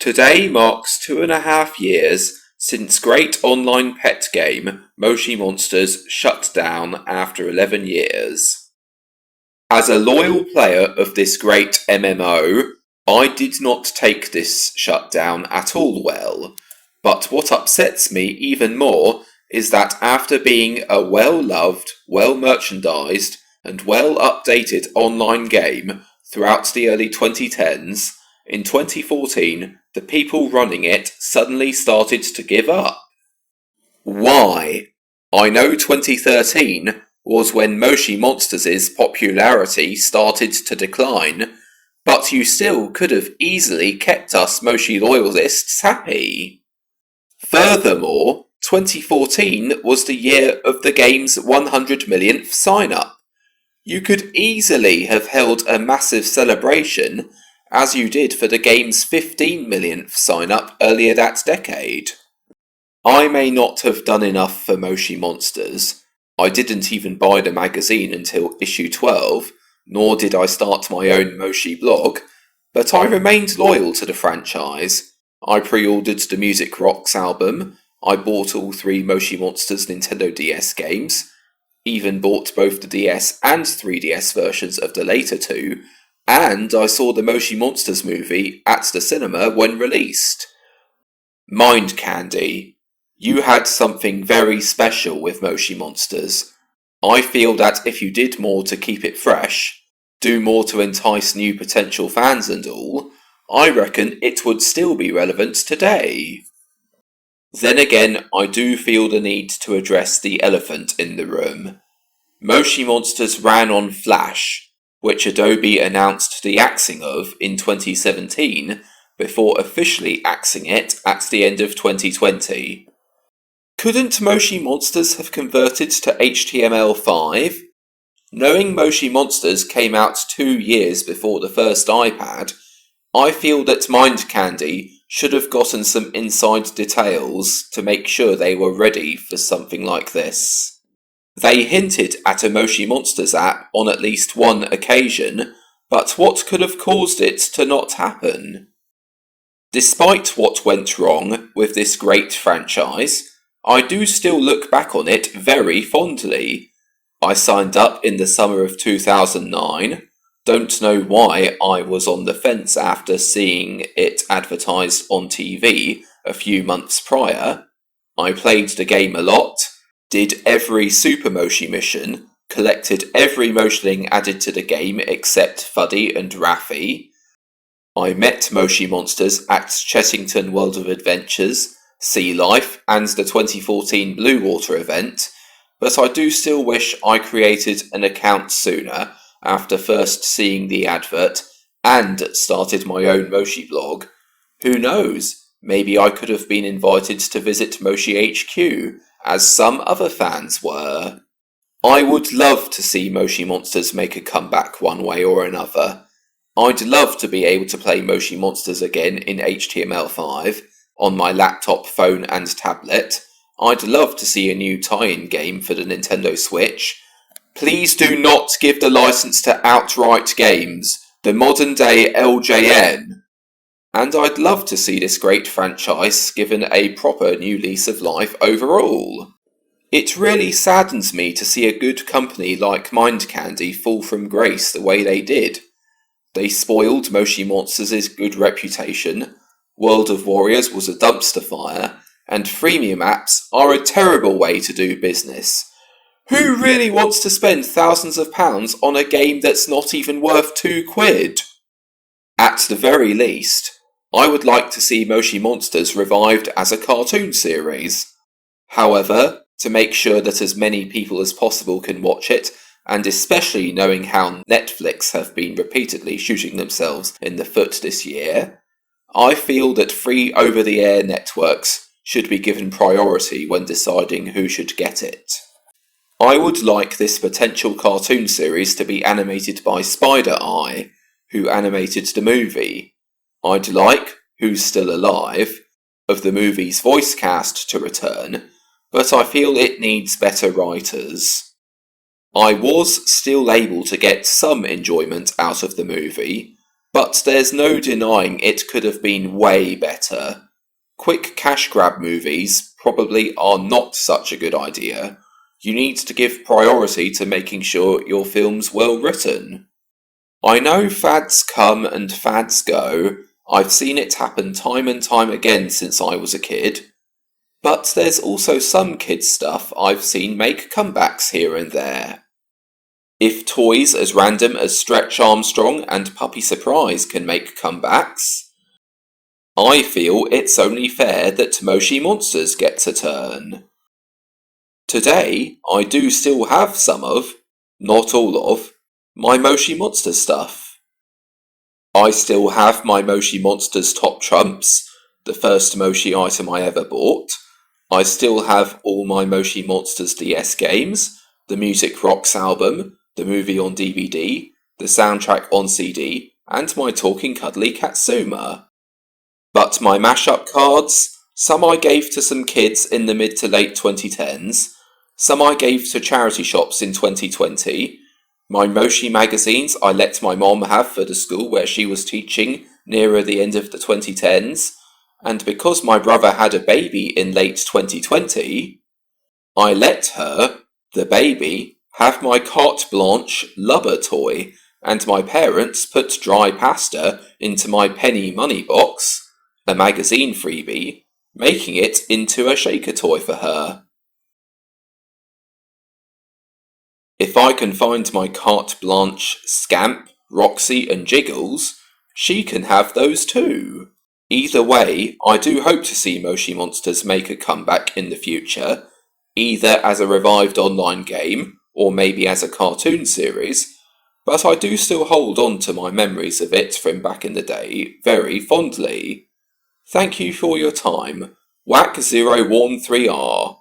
Today marks 2.5 years since great online pet game Moshi Monsters shut down after 11 years. As a loyal player of this great MMO, I did not take this shutdown at all well, but what upsets me even more is that after being a well-loved, well-merchandised, and well-updated online game throughout the early 2010s, in 2014, the people running it suddenly started to give up. Why? I know 2013 was when Moshi Monsters' popularity started to decline, but you still could have easily kept us Moshi loyalists happy. Furthermore, 2014 was the year of the game's 100 millionth sign-up. You could easily have held a massive celebration, as you did for the game's 15 millionth sign-up earlier that decade. I may not have done enough for Moshi Monsters. I didn't even buy the magazine until issue 12, nor did I start my own Moshi blog, but I remained loyal to the franchise. I pre-ordered the Music Rocks album, I bought all 3 Moshi Monsters Nintendo DS games, even bought both the DS and 3DS versions of the later 2, and I saw the Moshi Monsters movie at the cinema when released. Mind Candy, you had something very special with Moshi Monsters. I feel that if you did more to keep it fresh, do more to entice new potential fans and all, I reckon it would still be relevant today. Then again, I do feel the need to address the elephant in the room. Moshi Monsters ran on Flash, which Adobe announced the axing of in 2017 before officially axing it at the end of 2020. Couldn't Moshi Monsters have converted to HTML5? Knowing Moshi Monsters came out 2 years before the first iPad, I feel that Mind Candy should have gotten some inside details to make sure they were ready for something like this. They hinted at a Moshi Monsters app on at least one occasion, but what could have caused it to not happen? Despite what went wrong with this great franchise, I do still look back on it very fondly. I signed up in the summer of 2009. Don't know why I was on the fence after seeing it advertised on TV a few months prior. I played the game a lot, did every Super Moshi mission, collected every Moshiling added to the game except Fuddy and Raffi. I met Moshi Monsters at Chessington World of Adventures, Sea Life, and the 2014 Blue Water event, but I do still wish I created an account sooner after first seeing the advert and started my own Moshi blog. Who knows, maybe I could have been invited to visit Moshi HQ, as some other fans were. I would love to see Moshi Monsters make a comeback one way or another. I'd love to be able to play Moshi Monsters again in HTML5 on my laptop, phone and tablet. I'd love to see a new tie-in game for the Nintendo Switch. Please do not give the license to Outright Games, the modern day LJN. And I'd love to see this great franchise given a proper new lease of life overall. It really saddens me to see a good company like Mind Candy fall from grace the way they did. They spoiled Moshi Monsters' good reputation, World of Warriors was a dumpster fire, and freemium apps are a terrible way to do business. Who really wants to spend thousands of pounds on a game that's not even worth £2? At the very least, I would like to see Moshi Monsters revived as a cartoon series. However, to make sure that as many people as possible can watch it, and especially knowing how Netflix have been repeatedly shooting themselves in the foot this year, I feel that free over-the-air networks should be given priority when deciding who should get it. I would like this potential cartoon series to be animated by Spider Eye, who animated the movie. I'd like, Who's Still Alive, of the movie's voice cast to return, but I feel it needs better writers. I was still able to get some enjoyment out of the movie, But there's no denying it could have been way better. Quick cash grab movies probably are not such a good idea. You need to give priority to making sure your film's well written. I know fads come and fads go. I've seen it happen time and time again since I was a kid. But there's also some kids' stuff I've seen make comebacks here and there. If toys as random as Stretch Armstrong and Puppy Surprise can make comebacks, I feel it's only fair that Moshi Monsters gets a turn. Today, I do still have some of, not all of, my Moshi Monsters stuff. I still have my Moshi Monsters Top Trumps, the first Moshi item I ever bought. I still have all my Moshi Monsters DS games, the Music Rocks album, the movie on DVD, the soundtrack on CD, and my Talking Cuddly Katsuma. But my mashup cards, some I gave to some kids in the mid to late 2010s, some I gave to charity shops in 2020, my Moshi magazines I let my mom have for the school where she was teaching nearer the end of the 2010s, and because my brother had a baby in late 2020, I let her, the baby, have my carte blanche lubber toy, and my parents put dry pasta into my penny money box, a magazine freebie, making it into a shaker toy for her. If I can find my carte blanche Scamp, Roxy and Jiggles, she can have those too. Either way, I do hope to see Moshi Monsters make a comeback in the future, either as a revived online game, or maybe as a cartoon series, but I do still hold on to my memories of it from back in the day very fondly. Thank you for your time. Whack 013R.